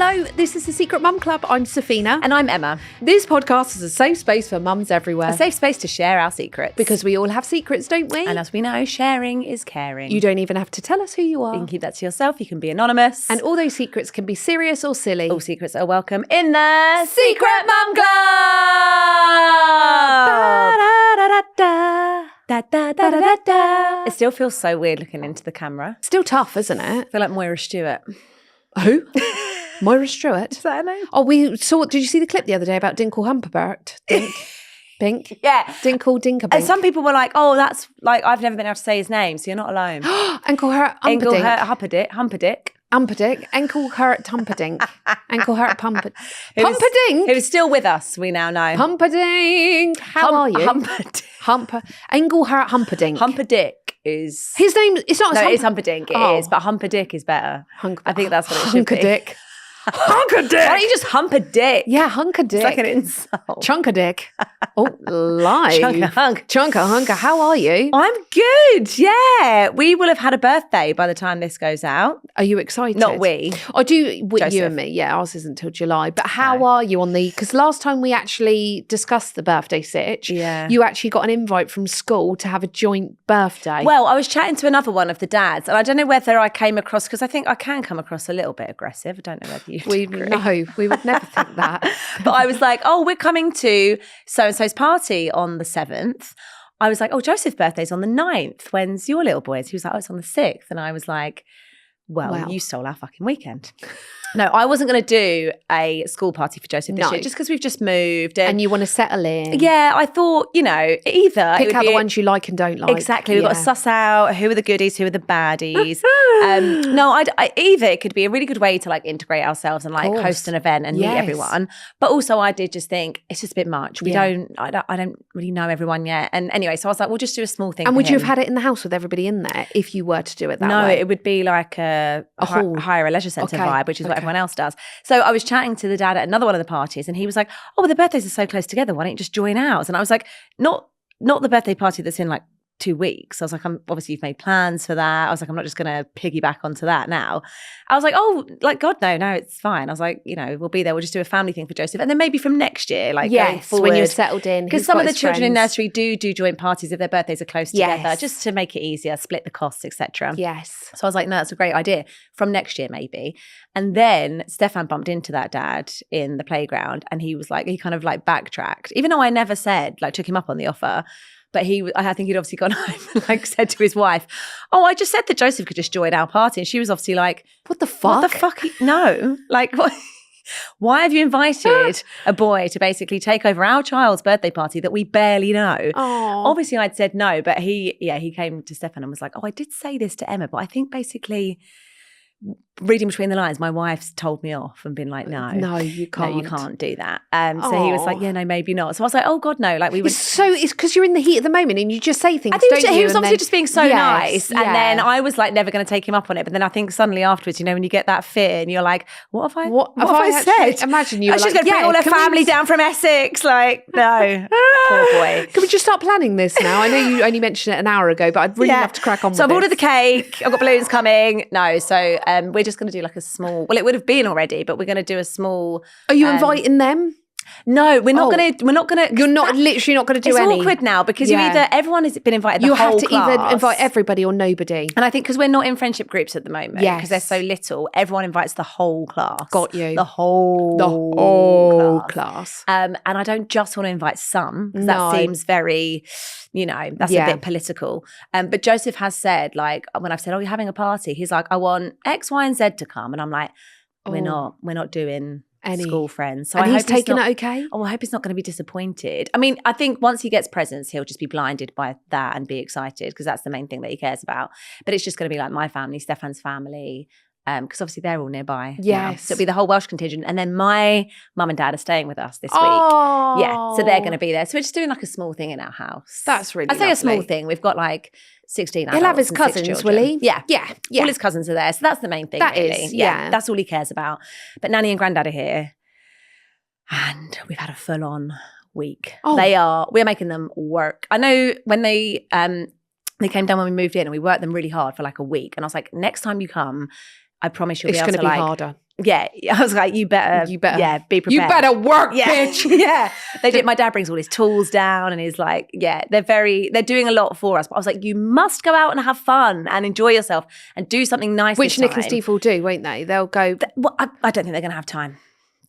Hello, this is the Secret Mum Club. I'm Sophiena. And I'm Emma. This podcast is a safe space for mums everywhere. A safe space to share our secrets. Because we all have secrets, don't we? And as we know, sharing is caring. You don't even have to tell us who you are. You can keep that to yourself. You can be anonymous. And all those secrets can be serious or silly. All secrets are welcome in the Secret Mum Club! Da-da-da-da-da. Da-da-da-da-da. It still feels so weird looking into the camera. Still tough, isn't it? I feel like Moira Stewart. Who? Moira Stewart? Is that her name? Oh, did you see the clip the other day about Dinkle Humperbert? Bink? Yeah. Dinkle Dinkerbink. And some people were like, oh, that's like, I've never been able to say his name, so you're not alone. Ankle hurt Ankle hurt Humperdink. Humperdick. Humperdick. Ankle hurt Humperdink. Ankle hurt Pumperdink. Who is still with us, we now know. Humperdink. How are you? Humperdink. Ankle hurt Humperdink. Humperdick is... His name, it's not... No, it's Humperdink, it is, but Humperdick is better. I think that's what it should be. Hunkadick. Hunkadick. Why don't you just hump a dick? Yeah, hunkadick. It's like an insult. Chunkadick. Oh, live. Chunka. How are you? I'm good, yeah. We will have had a birthday by the time this goes out. Are you excited? Not we. I do, Joseff. you and me. Yeah, ours isn't until July. But how are you on the... Because last time we actually discussed the birthday sitch, you actually got an invite from school to have a joint birthday. Well, I was chatting to another one of the dads, and I don't know whether I came across, because I think I can come across a little bit aggressive. I don't know whether you we would never think that. But I was like, oh, we're coming to so-and-so's party on the 7th. I was like, oh, Joseph's birthday's on the 9th. When's your little boy's? He was like, oh, it's on the 6th. And I was like, well, you stole our fucking weekend. No, I wasn't going to do a school party for Joseff this year, just because we've just moved. And you want to settle in. Yeah, I thought, either... Pick out the ones you like and don't like. Exactly. We've got to suss out who are the goodies, who are the baddies. Either it could be a really good way to like integrate ourselves and like host an event and meet everyone. But also I did just think, it's just a bit much. I don't really know everyone yet. And anyway, so I was like, we'll just do a small thing. And would you have had it in the house with everybody in there if you were to do it that way? No, it would be like a hire a leisure centre vibe, which is what everyone else does. So I was chatting to the dad at another one of the parties, and he was like, oh, well, the birthdays are so close together, why don't you just join ours? And I was like, not the birthday party that's in like 2 weeks. I was like, obviously you've made plans for that. I was like, I'm not just going to piggyback onto that now. I was like, oh, like, God, no, it's fine. I was like, we'll be there. We'll just do a family thing for Joseff. And then maybe from next year, like going forward. When you're settled in. Because some of the children in nursery do joint parties if their birthdays are close together, just to make it easier, split the costs, etc. Yes. So I was like, no, that's a great idea. From next year, maybe. And then Stefan bumped into that dad in the playground, and he was like, he kind of like backtracked, even though I never said, like, took him up on the offer. But I think he'd obviously gone home and like said to his wife, oh, I just said that Joseff could just join our party. And she was obviously like, what the fuck? What the fuck? No. Like, what? Why have you invited a boy to basically take over our child's birthday party that we barely know? Aww. Obviously I'd said no, but he came to Stefan and was like, oh, I did say this to Emma, but I think basically... reading between the lines, my wife's told me off and been like, no, you can't do that. So he was like, yeah, no, maybe not. So I was like, oh God, no. Like it's because you're in the heat of the moment and you just say things. I think he was obviously just being so nice, and then I was like never going to take him up on it. But then I think suddenly afterwards, when you get that fear and you're like, what have I said? Imagine you. She's going to bring all her family down from Essex. Like, no, poor boy. Can we just start planning this now? I know you only mentioned it an hour ago, but I'd really love to crack on. So I've ordered the cake. I've got balloons coming. No, so we're just going to do like a small, well, it would have been already, but we're going to do a small. Are you inviting them? No, we're not going to. You're literally not going to do any. It's awkward now because everyone has been invited. You have to either invite everybody or nobody. And I think because we're not in friendship groups at the moment, because they're so little, everyone invites the whole class. Got you. The whole class. And I don't just want to invite some because that seems very, that's a bit political. But Joseff has said, like, when I've said, oh, you're having a party, he's like, I want X, Y, and Z to come, and I'm like, we're not doing school friends. So and he's taking it okay? Oh, I hope he's not going to be disappointed. I mean, I think once he gets presents, he'll just be blinded by that and be excited because that's the main thing that he cares about. But it's just going to be like my family, Stefan's family, because obviously they're all nearby. Yes. So it'll be the whole Welsh contingent. And then my mum and dad are staying with us this week. Yeah, so they're going to be there. So we're just doing like a small thing in our house. That's really I say a small thing. We've got like 16 adults. He'll have his cousins, will he? Yeah. All his cousins are there. So that's the main thing, that really. Is, yeah. That's all he cares about. But Nanny and Granddad are here. And we've had a full-on week. We're making them work. I know when they came down when we moved in and we worked them really hard for like a week. And I was like, next time you come, I promise you'll be able to like... It's going to be harder. Yeah, I was like, you better, be prepared. You better work, bitch. Yeah, they did. My dad brings all his tools down, and he's like, they're doing a lot for us. But I was like, you must go out and have fun and enjoy yourself and do something nice. Which Nick and Steve will do, won't they? They'll go. I don't think they're going to have time,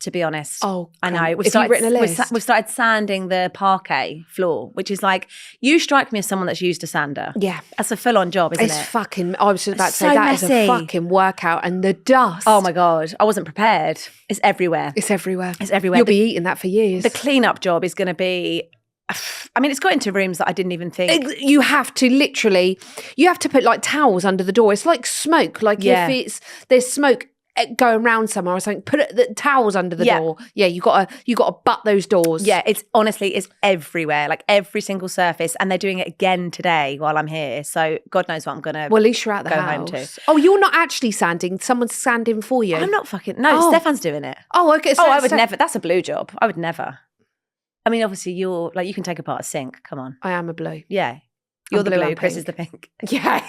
to be honest. Oh, I know. We've written a list. We've started sanding the parquet floor, which is like, you strike me as someone that's used a sander. Yeah. That's a full-on job, isn't it? It's fucking, I was just about to say, so that messy. is a fucking workout. And the dust. Oh my God. I wasn't prepared. It's everywhere. It's everywhere. It's everywhere. You'll be eating that for years. The cleanup job is going to be, I mean, it's got into rooms that I didn't even think. You have to put like towels under the door. It's like smoke. Like if there's smoke going around somewhere or something, put the towels under the door. Yeah, you gotta butt those doors. Yeah, it's everywhere, like every single surface, and they're doing it again today while I'm here. So God knows what I'm gonna. Well, at least you're at the go house. home to. Oh, you're not actually sanding. Someone's sanding for you. I'm not fucking. No, Stefan's doing it. Oh, okay. So I would never. That's a blue job. I would never. I mean, obviously, you're like, you can take apart a sink. Come on. I am a blue. Yeah. You're the blue, Chris is the pink. Yeah,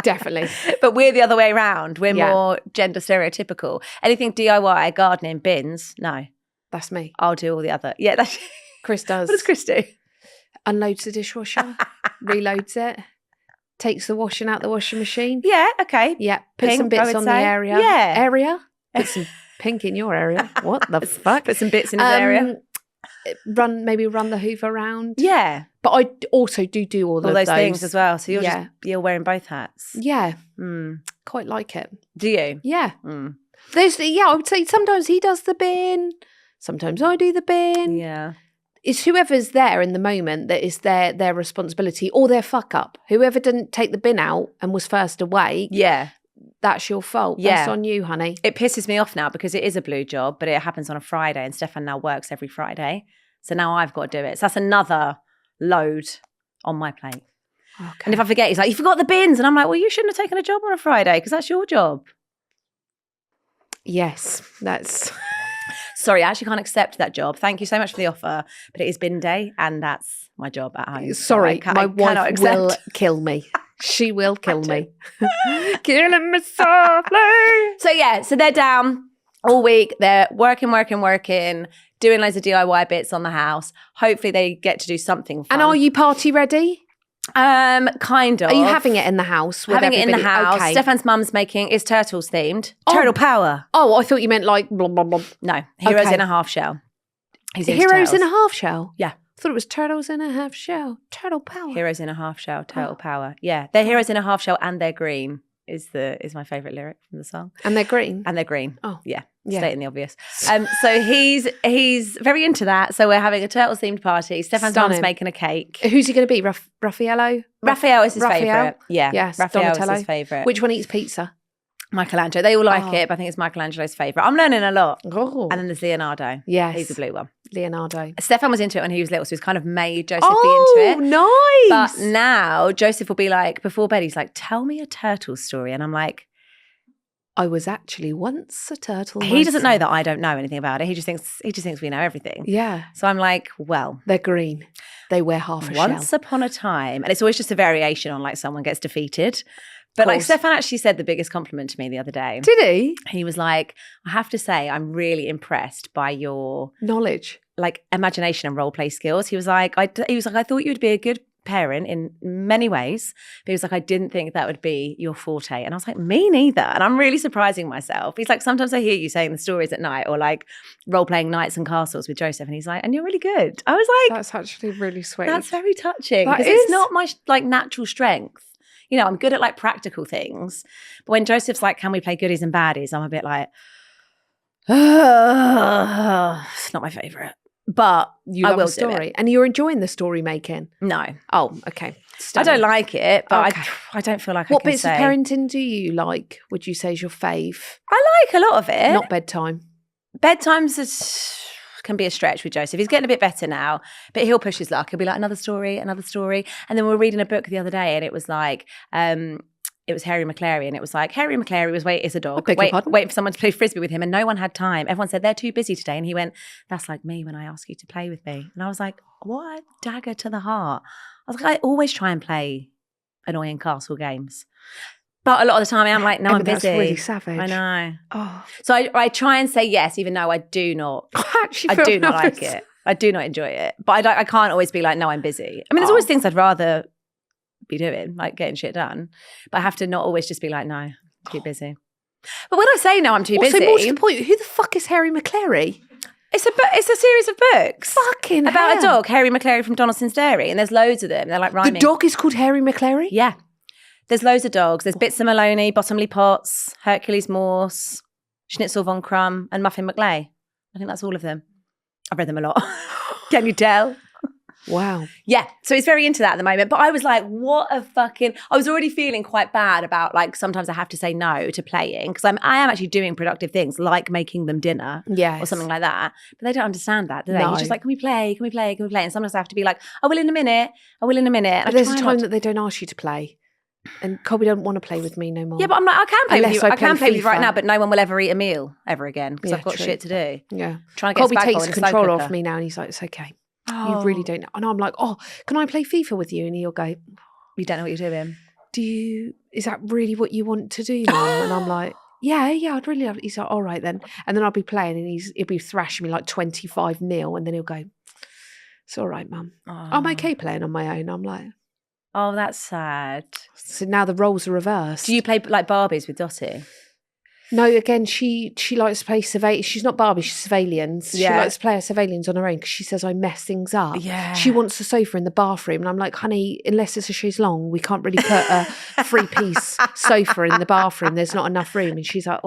definitely. But we're the other way around. We're more gender stereotypical. Anything DIY, gardening, bins, no. That's me. I'll do all the other. Yeah, that's Chris does. What does Chris do? Unloads the dishwasher, reloads it, takes the washing out the washing machine. Yeah, okay. Yeah, put some bits on the area. Yeah. Area? Put some pink in your area. What the fuck? Put some bits in his area. Run the Hoover around. Yeah. But I also do all of those things as well. So you're wearing both hats. Yeah. Quite like it. Do you? Yeah. I would say sometimes he does the bin. Sometimes I do the bin. Yeah. It's whoever's there in the moment that is their responsibility or their fuck up. Whoever didn't take the bin out and was first awake. Yeah. That's your fault. Yeah. That's on you, honey. It pisses me off now because it is a blue job, but it happens on a Friday and Stefan now works every Friday. So now I've got to do it. So that's another load on my plate. Okay. And if I forget, he's like, you forgot the bins. And I'm like, well, you shouldn't have taken a job on a Friday because that's your job. Yes, that's... Sorry, I actually can't accept that job. Thank you so much for the offer, but it is bin day and that's my job at home. Sorry, my wife will kill me. She will kill me. Killing me softly. So they're down all week. They're working, doing loads of DIY bits on the house. Hopefully they get to do something fun. And are you party ready? Kind of. Are you having it in the house? Having it in the house. Okay. Stefan's mum's it's Turtles themed. Turtle power. Oh, I thought you meant like blah, blah, blah. No, Heroes in a half shell. Heroes in a half shell? Yeah. I thought it was Turtles in a half shell. Turtle power. Heroes in a half shell. Turtle power. Yeah, they're heroes in a half shell and they're green. Is my favourite lyric from the song. And they're green? And they're green. Oh. Yeah. Stating the obvious. So he's very into that. So we're having a Turtles themed party. Stefan's mum's making a cake. Who's he going to be? Raffaello? Raphael is his favourite. Yeah. Yes, Raphael Donatello. is his favourite. Which one eats pizza? Michelangelo. They all like it, but I think it's Michelangelo's favourite. I'm learning a lot. Oh. And then there's Leonardo. Yes. He's the blue one. Leonardo. Stefan was into it when he was little, so he's kind of made Joseff be into it. Nice. But now Joseff will be like, before bed, he's like, tell me a turtle story. And I'm like, I was actually once a turtle. He doesn't know that I don't know anything about it. He just thinks we know everything. Yeah. So I'm like, well. They're green. They wear half a shell. Once upon a time. And it's always just a variation on like someone gets defeated. But like Stefan actually said the biggest compliment to me the other day. Did he? He was like, I have to say, I'm really impressed by your knowledge, like imagination and role play skills. He was like, I thought you'd be a good parent in many ways. But he was like, I didn't think that would be your forte. And I was like, me neither. And I'm really surprising myself. He's like, sometimes I hear you saying the stories at night or like role playing knights and castles with Joseff. And he's like, and you're really good. I was like, that's actually really sweet. That's very touching. Because it's not my like natural strength. You know, I'm good at like practical things. But when Joseff's like, can we play goodies and baddies? I'm a bit like, it's not my favourite. But you love a story. And you're enjoying the story making? No. Oh, okay. I don't like it, but I don't feel like what bits of parenting do you like, would you say is your fave? I like a lot of it. Not bedtime. Bedtime's can be a stretch with Joseff. He's getting a bit better now, but he'll push his luck. He'll be like, another story. And then we were reading a book the other day and it was like, it was Harry McClary and it was like, Harry McClary was waiting a dog, waiting for someone to play Frisbee with him and no one had time. Everyone said, they're too busy today. And he went, that's like me when I ask you to play with me. And I was like, what a dagger to the heart. I was like, I always try and play annoying castle games. But a lot of the time I am like, no, Emma, I'm busy. That's really savage. I know. Oh. So I try and say yes, even though I do not. I do not like it. I do not enjoy it. But I can't always be like, no, I'm busy. I mean, there's always things I'd rather be doing, like getting shit done. But I have to not always just be like, no, I'm too busy. But when I say no, I'm too busy. So more to the point, who the fuck is Harry McClary? It's a series of books. Fucking about hell. a dog, Harry McClary from Donaldson's Dairy, and there's loads of them. They're like rhyming. The dog is called Harry McClary? Yeah. There's loads of dogs. There's Bitzer Maloney, Bottomley Potts, Hercules Morse, Schnitzel von Crumb, and Muffin McLay. I think that's all of them. I've read them a lot. Can you tell? Wow. Yeah. So he's very into that at the moment. But I was like, I was already feeling quite bad about like sometimes I have to say no to playing because I am actually doing productive things like making them dinner or something like that. But they don't understand that, do they? No. You're just like, can we play? Can we play? Can we play? And sometimes I have to be like, I will in a minute. But there's a time that they don't ask you to play. And Colby don't want to play with me no more. Yeah, but I'm like, I can play with you. I can play with you right FIFA. now, but no one will ever eat a meal ever again because I've got shit to do. Yeah. Trying to get Colby his takes back control off me now and he's like, it's okay. You really don't know. And I'm like, can I play FIFA with you? And he'll go, you don't know what you're doing. Is that really what you want to do, Mum? And I'm like, yeah, I'd really love it. He's like, all right then. And then I'll be playing and he'll be thrashing me like 25-0. And then he'll go, it's all right, Mum. I'm okay playing on my own. I'm like, oh, that's sad. So now the roles are reversed. Do you play like Barbies with Dottie? No, again, she likes to play surveillance. She's not Barbie, she's surveillance. She likes to play her surveillance on her own because she says I mess things up. Yeah. She wants the sofa in the bathroom. And I'm like, honey, unless it's a chaise longue, we can't really put a 3-piece sofa in the bathroom. There's not enough room. And she's like,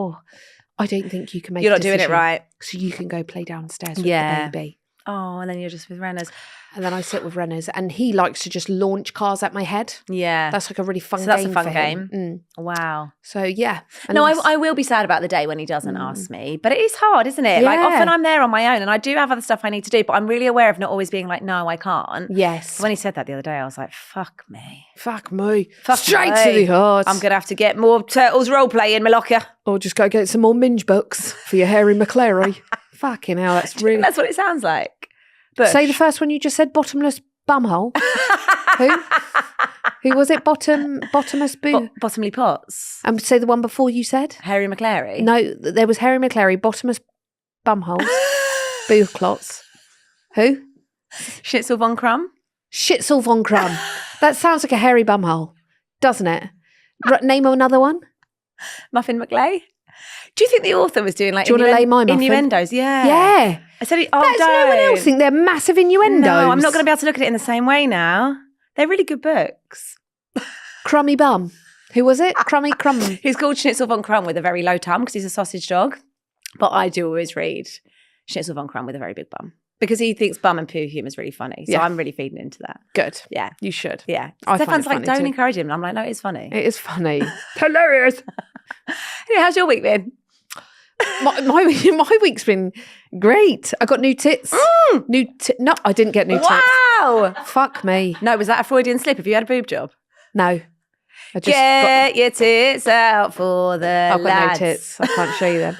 I don't think you can make You're not doing it right. So you can go play downstairs with the baby. Oh, and then you're just with Renners. And then I sit with Renners and he likes to just launch cars at my head. Yeah. That's like a really fun game. That's a fun for game. Him. Wow. So yeah. No, I will be sad about the day when he doesn't ask me. But it is hard, isn't it? Yeah. Like often I'm there on my own and I do have other stuff I need to do, but I'm really aware of not always being like, no, I can't. Yes. When he said that the other day, I was like, fuck me. Fuck me. Straight to the heart. I'm going to have to get more Turtles role play in my locker. Or just go get some more Minge books for your Harry McClary. Fucking hell, that's really... That's what it sounds like. Bush. Say the first one you just said, bottomless bumhole. Who was it? Bottomless boo? Bottomley Potts. And say the one before you said? Harry McClary. No, there was Harry McClary, bottomless bumholes, boo clots. Who? Schnitzel von Crumb. Schnitzel von Crumb. That sounds like a hairy bumhole, doesn't it? Name another one. Muffin McLay. Do you think the author was doing like do you want to lay my muffin? Innuendos? Yeah. Yeah. I said, no one else think they're massive innuendos. No, I'm not going to be able to look at it in the same way now. They're really good books. Crummy Bum. Who was it? Crummy Crumb. He's called Schnitzel von Crumb with a very low tum because he's a sausage dog. But I do always read Schnitzel von Crumb with a very big bum because he thinks bum and poo humour is really funny. So I'm really feeding into that. Good. Yeah. You should. Yeah. Stefan's like, don't encourage him. And I'm like, no, it's funny. It is funny. Hilarious. Yeah, how's your week been? My week's been great. I got new tits. No, I didn't get new tits. Wow. Fuck me. No, was that a Freudian slip? Have you had a boob job? No. I just Get your tits out for the I've got lads. no tits. I can't show you them.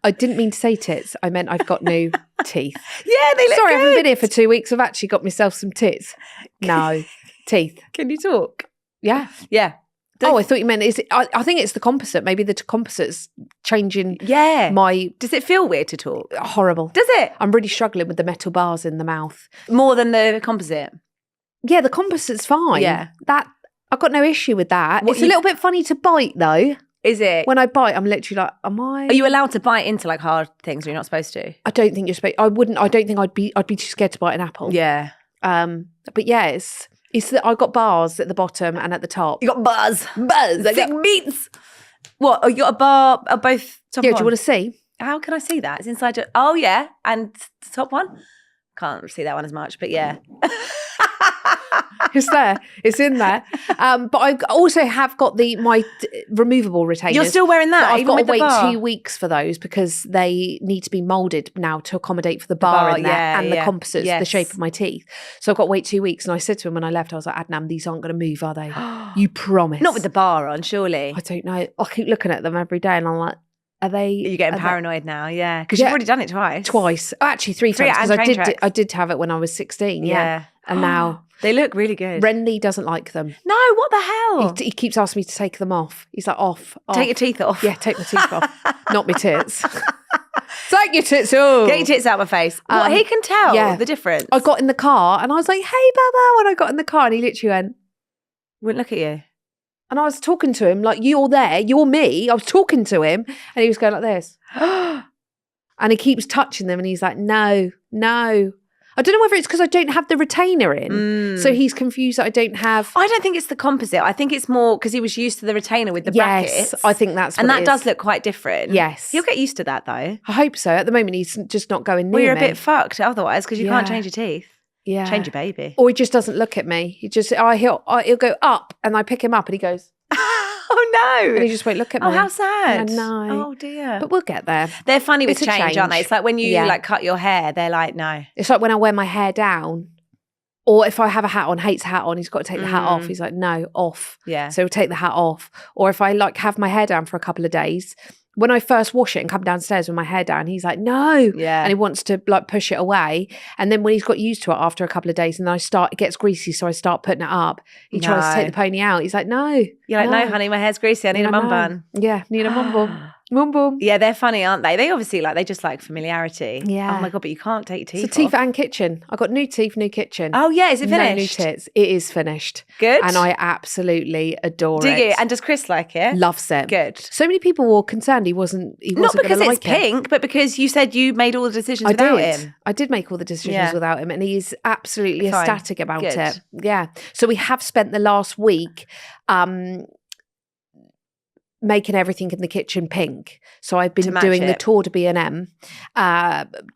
I didn't mean to say tits. I meant I've got new teeth. Yeah, they look Sorry, good. I haven't been here for 2 weeks. I've actually got myself some tits. No, teeth. Can you talk? Yeah. Yeah. I thought you meant, I think it's the composite. Maybe the composite's changing my... Does it feel weird to talk? Horrible. Does it? I'm really struggling with the metal bars in the mouth. More than the composite? Yeah, the composite's fine. Yeah. I've got no issue with that. It's a little bit funny to bite though. Is it? When I bite, I'm literally like, am I... Are you allowed to bite into like hard things or you're not supposed to? I don't think you're supposed... I don't think I'd be too scared to bite an apple. Yeah. But yeah, it's that I've got bars at the bottom and at the top. You got bars. Thick beats. What? Oh, you got a bar at both top Yeah, one? do you want to see? How can I see that? It's inside your... Oh, yeah. And the top one? Can't see that one as much, but yeah. It's there. It's in there. But I also have got my removable retainers. You're still wearing that? I've got to wait 2 weeks for those because they need to be moulded now to accommodate for the bar in there and the composites, the shape of my teeth. So I've got to wait 2 weeks. And I said to him when I left, I was like, Adnan, these aren't going to move, are they? You promise? Not with the bar on, surely. I don't know. I keep looking at them every day and I'm like, Are they? Are you getting paranoid now? Yeah. Because you've already done it twice. Twice. Actually, 3 times. Because I did have it when I was 16. Yeah. And now. They look really good. Renly doesn't like them. No, what the hell? He keeps asking me to take them off. He's like, off. Take your teeth off. Yeah, take my teeth off. Not my tits. Take your tits off. Get your tits out of my face. He can tell the difference. I got in the car and I was like, hey, Baba, when I got in the car, and he literally wouldn't look at you. And I was talking to him like, you're there, you're me. I was talking to him and he was going like this. And he keeps touching them and he's like, no. I don't know whether it's because I don't have the retainer in. So he's confused that I don't have. I don't think it's the composite. I think it's more because he was used to the retainer with the brackets. Yes, I think that's what and it that is. does look quite different. Yes. He'll get used to that though. I hope so. At the moment, he's just not going near me. Well, you're a bit fucked otherwise because you can't change your teeth. Yeah. Change your baby. Or he just doesn't look at me. He just, he'll go up and I pick him up and he goes, oh no. And he just won't look at me. Oh, how sad. I know. Oh dear. But we'll get there. They're funny with change, aren't they? It's like when you like cut your hair, they're like, no. It's like when I wear my hair down. Or if I have a hat on, hates a hat on, he's got to take the hat off. He's like, no, off. Yeah. So he'll take the hat off. Or if I like have my hair down for a couple of days, when I first wash it and come downstairs with my hair down, he's like, no. Yeah. And he wants to like push it away. And then when he's got used to it after a couple of days and then it gets greasy, so I start putting it up. He tries to take the pony out. He's like, no. You're like, no, honey, my hair's greasy. I need a mum bun. Yeah, need a mum bun. Mum bum. Yeah, they're funny, aren't they? They obviously they just like familiarity. Yeah. Oh my God, but you can't take your teeth off. So teeth and kitchen. I got new teeth, new kitchen. Oh yeah, is it finished? No new tits. It is finished. Good. And I absolutely adore it. Do you? And does Chris like it? Loves it. Good. So many people were concerned he wasn't Not because it's like pink, but because you said you made all the decisions without him. I did make all the decisions without him, and he's absolutely ecstatic about it. Yeah. So we have spent the last week making everything in the kitchen pink. So I've been doing the tour to B&M,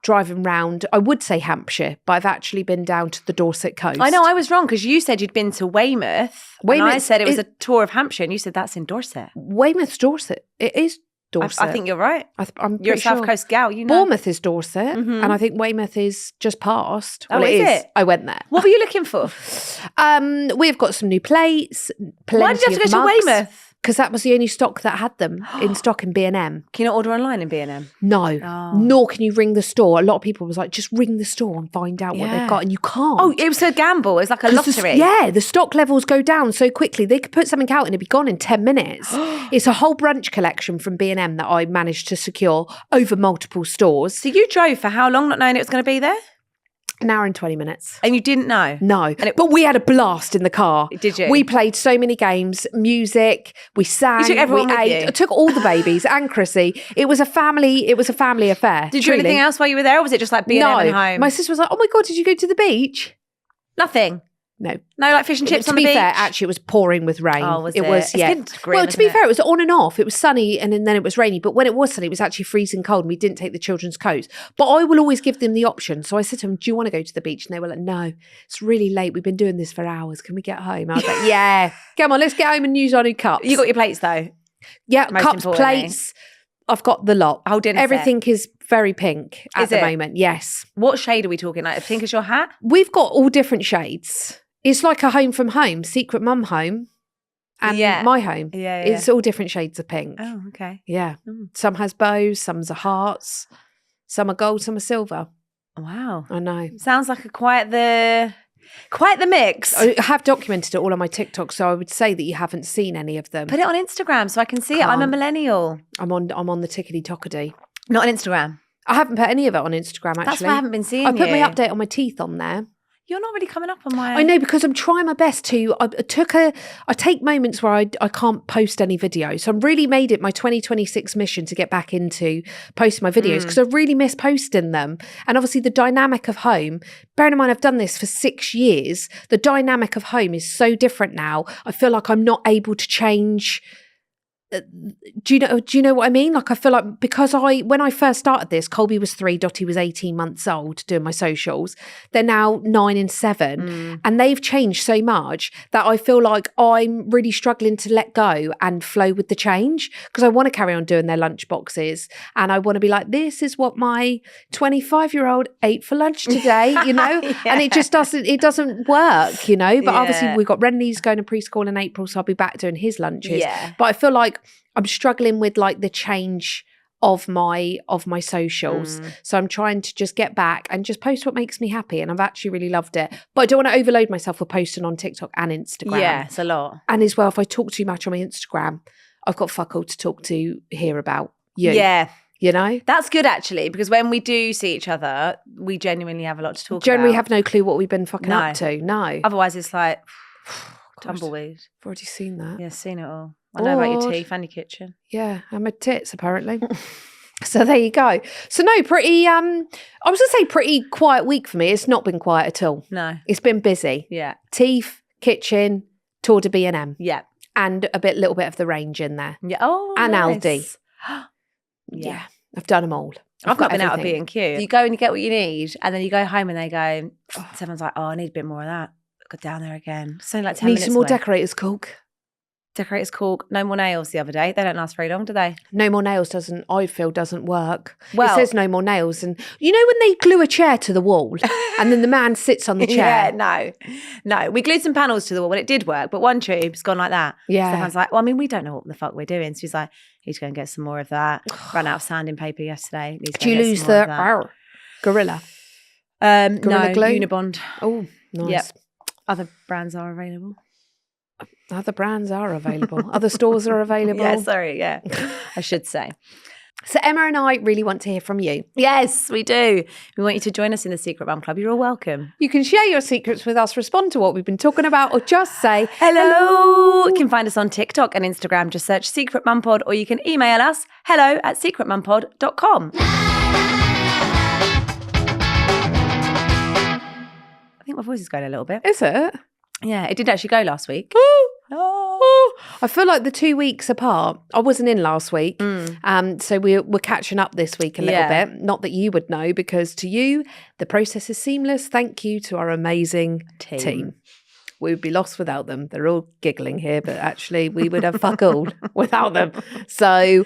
driving round, I would say Hampshire, but I've actually been down to the Dorset coast. I know, I was wrong because you said you'd been to Weymouth. And I said it was a tour of Hampshire and you said that's in Dorset. Weymouth's Dorset. It is Dorset. I think you're right. You're a South Coast gal, you know. Bournemouth is Dorset, and I think Weymouth is just past. Well, is it? I went there. What were you looking for? We've got some new plates. Why did you have to go to Weymouth? Because that was the only stock that had them in stock in B&M. Can you not order online in B&M? No. Nor can you ring the store. A lot of people was like, just ring the store and find out what they've got. And you can't. Oh, it was a gamble. It was like a lottery. The stock levels go down so quickly. They could put something out and it'd be gone in 10 minutes. It's a whole brunch collection from B&M that I managed to secure over multiple stores. So you drove for how long not knowing it was going to be there? An hour and 20 minutes. And you didn't know? No. But we had a blast in the car. Did you? We played so many games, music, we sang, you took everyone with you? I took all the babies and Chrissy. It was a family affair. Did you do anything else while you were there or was it just like B&M and home? My sister was like, oh my God, did you go to the beach? Nothing. No, like fish and chips on the beach? To be fair, actually it was pouring with rain. Oh, was it? It was, yeah. Grim, well, to be fair, it was on and off. It was sunny and then it was rainy. But when it was sunny, it was actually freezing cold and we didn't take the children's coats. But I will always give them the option. So I said to them, do you want to go to the beach? And they were like, no, it's really late. We've been doing this for hours. Can we get home? I was like, yeah, come on, let's get home and use our new cups. You got your plates though? Yeah, cups, plates. I've got the lot. Whole dinner Everything set. is very pink at the moment. Yes. What shade are we talking? Like pink as your hat? We've got all different shades. It's like a home from home, secret mum home and my home. Yeah. It's all different shades of pink. Oh, okay. Yeah. Some has bows, some are hearts, some are gold, some are silver. Wow. I know. Sounds like quite the mix. I have documented it all on my TikTok, so I would say that you haven't seen any of them. Put it on Instagram so I can see it. I'm a millennial. I'm on the tickety-tockety. Not on Instagram. I haven't put any of it on Instagram, actually. That's why I haven't been seeing I put my update on my teeth on there. You're not really coming up on my... I know, because I'm trying my best to... I take moments where I can't post any videos. So I've really made it my 2026 mission to get back into posting my videos because I really miss posting them. And obviously the dynamic of home, bearing in mind I've done this for 6 years, the dynamic of home is so different now. I feel like I'm not able to change... Do you know what I mean? Like I feel like because when I first started this, Colby was 3, Dottie was 18 months old doing my socials. They're now 9 and 7 and they've changed so much that I feel like I'm really struggling to let go and flow with the change because I want to carry on doing their lunch boxes and I want to be like, this is what my 25-year-old ate for lunch today, you know? And it just doesn't work, you know? But obviously we've got Renly's going to preschool in April, so I'll be back doing his lunches. Yeah. But I feel like I'm struggling with like the change of my socials. So I'm trying to just get back and just post what makes me happy, and I've actually really loved it. But I don't want to overload myself with posting on TikTok and Instagram. Yeah, it's a lot. And as well, if I talk too much on my Instagram, I've got fuck all to talk to here about you. Yeah. You know? That's good actually, because when we do see each other, we genuinely have a lot to talk Generally about. have no clue what we've been fucking up to. No. Otherwise it's like tumbleweed. I've already seen that. Yeah, seen it all. I know about your teeth and your kitchen. Yeah, and my tits apparently. So there you go. So no, pretty I was gonna say pretty quiet week for me. It's not been quiet at all. No. It's been busy. Yeah. Teeth, kitchen, tour de B&M. Yeah. And a little bit of the range in there. Yeah. Oh, and nice. Aldi. Yeah. I've done them all. I've not been out of everything. B&Q. You go and you get what you need, and then you go home and they go, someone's like, oh, I need a bit more of that. Go down there again. It's only like 10 minutes Need some more away. decorators caulk. Decorators caulk. No more nails the other day. They don't last very long, do they? No more nails doesn't work. Well, it says no more nails. And you know when they glue a chair to the wall and then the man sits on the chair? Yeah, no. We glued some panels to the wall and it did work, but one tube's gone like that. Yeah. Stefan's like, well, I mean, we don't know what the fuck we're doing. So he's like, he's going to get some more of that. Ran out of sanding paper yesterday. Do you lose the Gorilla? No, glue? Unibond. Oh, nice. Yep. Other brands are available. Other brands are available. Other stores are available. Yeah, sorry, yeah. I should say. So Emma and I really want to hear from you. Yes, we do. We want you to join us in the Secret Mum Club. You're all welcome. You can share your secrets with us, respond to what we've been talking about, or just say hello. You can find us on TikTok and Instagram. Just search Secret Mum Pod, or you can email us hello@secretmumpod.com. I think my voice is going a little bit. Is it? Yeah, it did actually go last week. I feel like the 2 weeks apart. I wasn't in last week. So we're catching up this week a little bit. Not that you would know, because to you, the process is seamless. Thank you to our amazing team. We would be lost without them. They're all giggling here, but actually we would have fuck all without them. So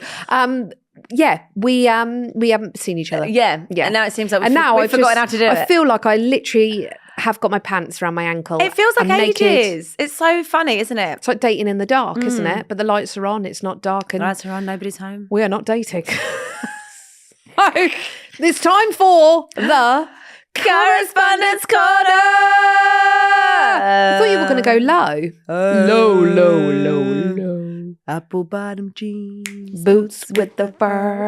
we haven't seen each other. Yeah. And now it seems like we've forgotten how to do it. I feel like I literally have got my pants around my ankle. It feels like ages. Naked. It's so funny, isn't it? It's like dating in the dark, isn't it? But the lights are on. It's not dark. And the lights are on. Nobody's home. We are not dating. It's time for the Correspondence Corner. I thought you were going to go low. Low. Apple bottom jeans, boots with the fur.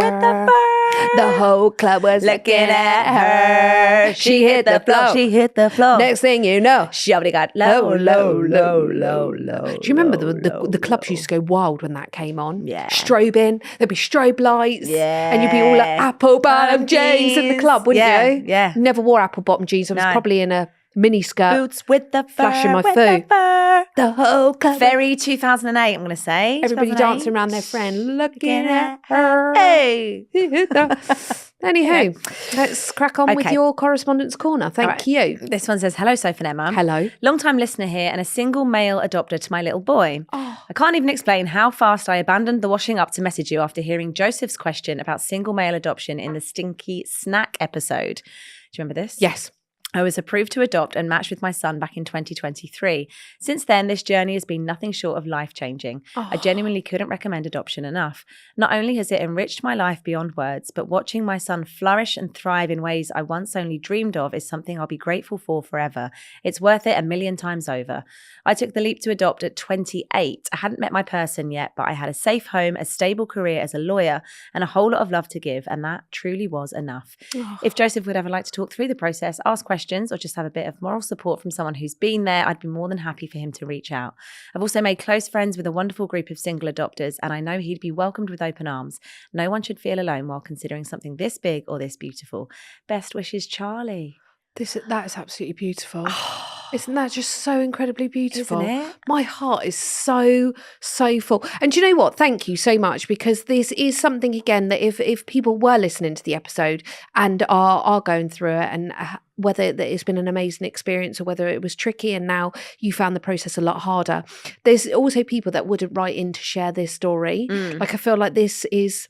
The whole club was looking at her. She hit the floor. Next thing you know, she already got low. Do you remember the clubs used to go wild when that came on? Yeah. Strobing. There'd be strobe lights. Yeah. And you'd be all like apple bottom jeans in the club, wouldn't you? Yeah. Never wore apple bottom jeans. I was probably in a mini skirt. Boots with the fur. Flashing my food. The whole club. Very 2008, I'm going to say. Everybody 2008. dancing around their friend, looking at her. Hey. Anywho, let's crack on with your correspondence corner. Thank you. This one says, hello, Soph and Emma. Hello. Long-time listener here and a single male adopter to my little boy. I can't even explain how fast I abandoned the washing up to message you after hearing Joseph's question about single male adoption in the Stinky Snack episode. Do you remember this? Yes. I was approved to adopt and matched with my son back in 2023. Since then, this journey has been nothing short of life-changing. I genuinely couldn't recommend adoption enough. Not only has it enriched my life beyond words, but watching my son flourish and thrive in ways I once only dreamed of is something I'll be grateful for forever. It's worth it 1,000,000 times over. I took the leap to adopt at 28. I hadn't met my person yet, but I had a safe home, a stable career as a lawyer, and a whole lot of love to give, and that truly was enough. If Joseph would ever like to talk through the process, ask questions, or just have a bit of moral support from someone who's been there, I'd be more than happy for him to reach out. I've also made close friends with a wonderful group of single adopters, and I know he'd be welcomed with open arms. No one should feel alone while considering something this big or this beautiful. Best wishes, Charlie. That is absolutely beautiful. Isn't that just so incredibly beautiful? Isn't it? My heart is so full. And do you know what? Thank you so much, because this is something, again, that if people were listening to the episode and are going through it, and whether it's been an amazing experience or whether it was tricky and now you found the process a lot harder, there's also people that wouldn't write in to share this story. Like, I feel like this is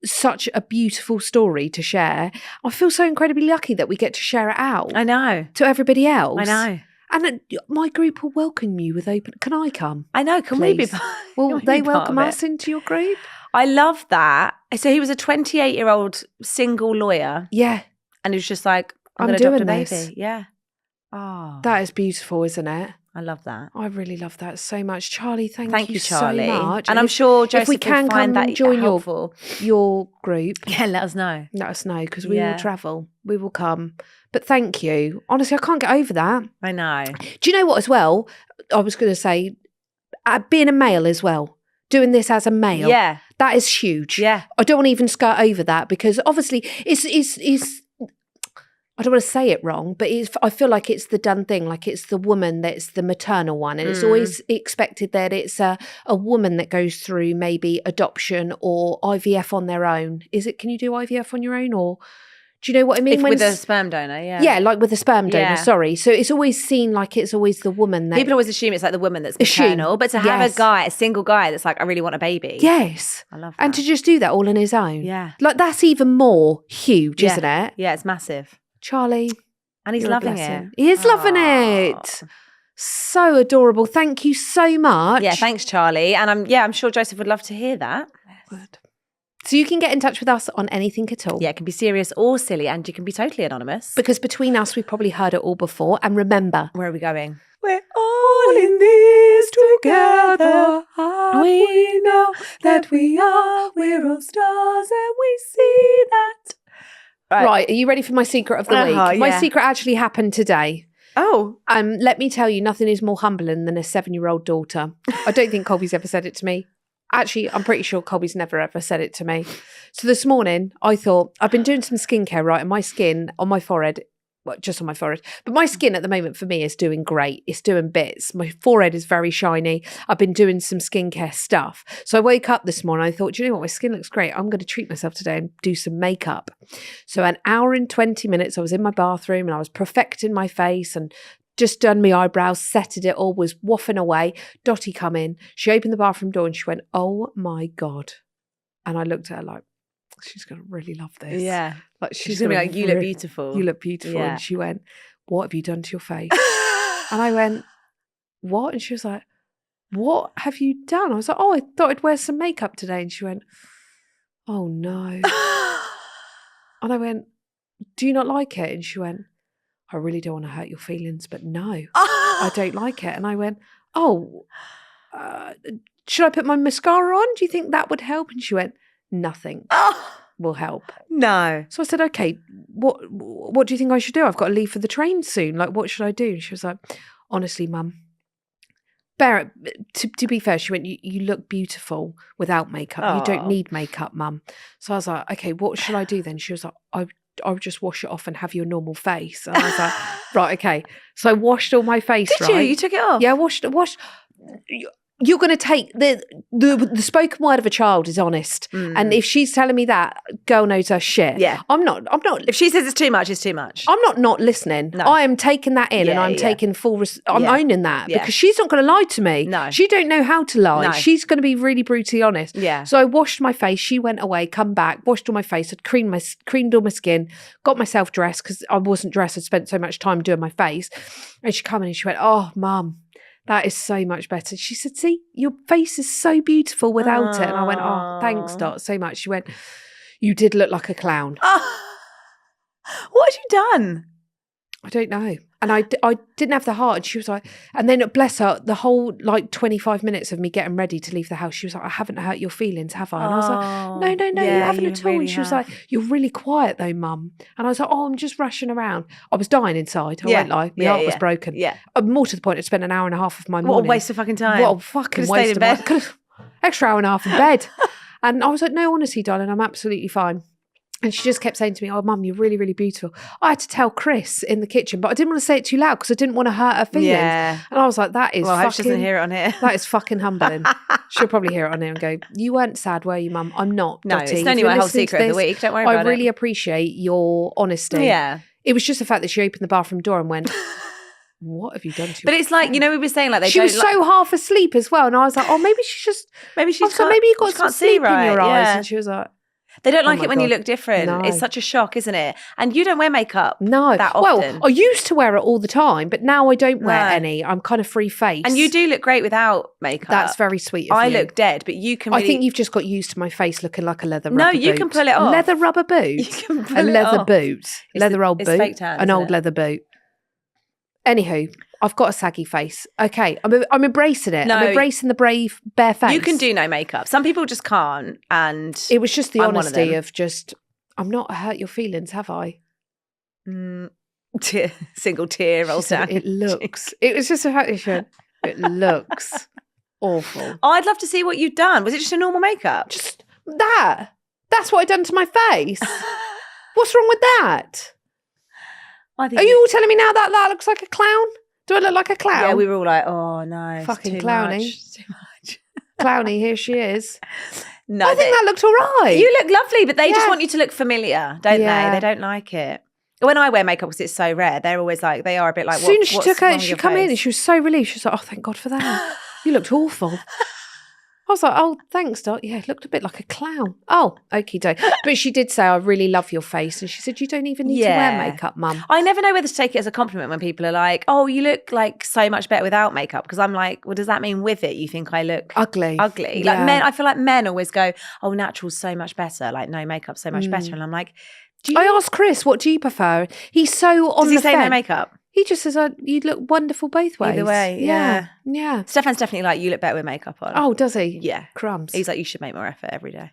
such a beautiful story to share. I feel so incredibly lucky that we get to share it out. I know. To everybody else. I know. And my group will welcome you with open... Can I come? I know. Can please? we be part? Will they welcome us into your group? I love that. So he was a 28-year-old single lawyer. Yeah. And he was just like, I'm going to adopt a baby. Yeah. Oh. That is beautiful, isn't it? I love that. I really love that so much. Charlie, thank you Charlie. so much. And I'm sure Joseff if we can will find come that join helpful. your group. Yeah, let us know. Let us know because we will travel. We will come. But thank you. Honestly, I can't get over that. I know. Do you know what as well? I was going to say, being a male as well. Doing this as a male. Yeah. That is huge. Yeah. I don't want to even skirt over that because obviously it's I don't want to say it wrong, but I feel like it's the done thing. Like it's the woman that's the maternal one. And it's always expected that it's a woman that goes through maybe adoption or IVF on their own. Can you do IVF on your own or do you know what I mean? With a sperm donor, yeah. Yeah, like with a sperm donor, sorry. So it's always seen like it's always the woman that... People always assume it's like the woman that's maternal, but to have a single guy that's like, I really want a baby. Yes. I love that. And to just do that all on his own. Yeah. Like that's even more huge, isn't it? Yeah, it's massive. Charlie. And he's loving it. He is loving it. So adorable. Thank you so much. Yeah, thanks, Charlie. And I'm sure Joseff would love to hear that. Good. So you can get in touch with us on anything at all. Yeah, it can be serious or silly, and you can be totally anonymous. Because between us, we've probably heard it all before. And remember, where are we going? We're all in this together. We know that we are. We're all stars and we see that. Right, are you ready for my secret of the week? Yeah. My secret actually happened today. Oh. Let me tell you, nothing is more humbling than a 7-year-old daughter. I don't think Colby's ever said it to me. Actually, I'm pretty sure Colby's never ever said it to me. So this morning, I thought, I've been doing some skincare, right? And my skin on my forehead, well, just on my forehead, but my skin at the moment for me is doing great. It's doing bits. My forehead is very shiny. I've been doing some skincare stuff. So I woke up this morning, I thought, do you know what? My skin looks great. I'm going to treat myself today and do some makeup. So an hour and 20 minutes, I was in my bathroom and I was perfecting my face and just done my eyebrows, setted it all, was waffing away. Dottie come in. She opened the bathroom door and she went, oh my God. And I looked at her like, she's going to really love this. Yeah. Like she's going to be like, you look beautiful. You look beautiful. Yeah. And she went, what have you done to your face? And I went, what? And she was like, what have you done? I was like, oh, I thought I'd wear some makeup today. And she went, oh no. And I went, do you not like it? And she went, I really don't want to hurt your feelings, but no, I don't like it. And I went, oh, should I put my mascara on? Do you think that would help? And she went, nothing will help. No. So I said, okay, what do you think I should do? I've got to leave for the train soon. Like, what should I do? And she was like, honestly, Mum, to be fair, she went, you look beautiful without makeup. Aww. You don't need makeup, Mum. So I was like, okay, what should I do then? She was like, I would just wash it off and have your normal face. And I was like, right, okay. So I washed all my face, Did you? You took it off? Yeah, I washed. You're going to take the spoken word of a child is honest. And if she's telling me that, girl knows her shit. Yeah. I'm not. If she says it's too much, it's too much. I'm not listening. No. I am taking that in and I'm taking full, I'm owning that because she's not going to lie to me. No. She don't know how to lie. No. She's going to be really brutally honest. Yeah. So I washed my face. She went away, come back, washed all my face. I'd creamed all my skin, got myself dressed because I wasn't dressed. I'd spent so much time doing my face. And she came in and she went, oh, Mum, that is so much better. She said, see, your face is so beautiful without it. And I went, oh, thanks, Dot, so much. She went, you did look like a clown. What had you done? I don't know. And I didn't have the heart. And she was like, and then bless her, the whole like 25 minutes of me getting ready to leave the house, she was like, I haven't hurt your feelings, have I? And I was like, no, you haven't at all. And she was like, you're really quiet though, Mum. And I was like, oh, I'm just rushing around. I was dying inside. I won't lie. My heart was broken. Yeah. More to the point, I spent an hour and a half of my morning. What a waste of fucking time. What a fucking waste of time. Extra hour and a half in bed. And I was like, no, honestly, darling, I'm absolutely fine. And she just kept saying to me, oh, Mum, you're really, really beautiful. I had to tell Chris in the kitchen, but I didn't want to say it too loud because I didn't want to hurt her feelings. Yeah. And I was like, that is I hope she doesn't hear it on here. That is fucking humbling. She'll probably hear it on here and go, you weren't sad, were you, Mum? I'm not, No, Dottie. it's only my whole secret of the week. Don't worry about it. I really appreciate your honesty. Yeah. It was just the fact that she opened the bathroom door and went, what have you done to her? But it's like, you know, we were saying like she was so half asleep as well. And I was like, oh, maybe you got some sleep in your eyes. And she was like, They don't like my it when you God. look different. No. It's such a shock, isn't it? And you don't wear makeup No. that often. Well, I used to wear it all the time, but now I don't wear No. any. I'm kind of free face. And you do look great without makeup. That's very sweet of I you. look dead, but you can really... I think you've just got used to my face looking like a leather rubber No, boot. you can pull it off. Leather rubber boot? You can pull a it leather off. boot. Leather old it's boot. fake tan, An isn't old it? leather boot. Anywho, I've got a saggy face. Okay, I'm embracing it. No. I'm embracing the brave, bare face. You can do no makeup. Some people just can't. And It was just the I'm one of honesty them. of just, I'm not hurt your feelings, have I? Single tear rolls down. It looks. It was just a fact. It looks awful. I'd love to see what you've done. Was it just a normal makeup? Just that. That's what I done to my face. What's wrong with that? I think Are you all telling me now that that looks like a clown? Do I look like a clown? Yeah, we were all like, oh no, Fucking it's too clowny. much. It's too much. Clowny, here she is. No, I think that looked all right. you look lovely, but they just Yeah. want you to look familiar, don't Yeah. they? They don't like it. When I wear makeup, because it's so rare, they're always like, they are a bit like, As soon as she what's took wrong her, with she your come in face? and she was so relieved. She was like, oh, thank God for that. You looked awful. I was like, oh, thanks, Dot. Yeah, it looked a bit like a clown. Oh, okie doke. But she did say, I really love your face. And she said, you don't even need to wear Yeah. makeup, Mum. I never know whether to take it as a compliment when people are like, oh, you look like so much better without makeup. Because I'm like, well, does that mean with it you think I look Ugly. ugly? Yeah. Like men, I feel like men always go, oh, natural's so much better. Like no makeup, so much better. And I'm like, do you, I asked Chris, what do you prefer? He's so on does he the say no fence. makeup? He just says, you look wonderful both ways. Either way, yeah. Yeah. Stefan's definitely like, you look better with makeup on. Oh, does he? yeah. Crumbs. He's like, you should make more effort every day.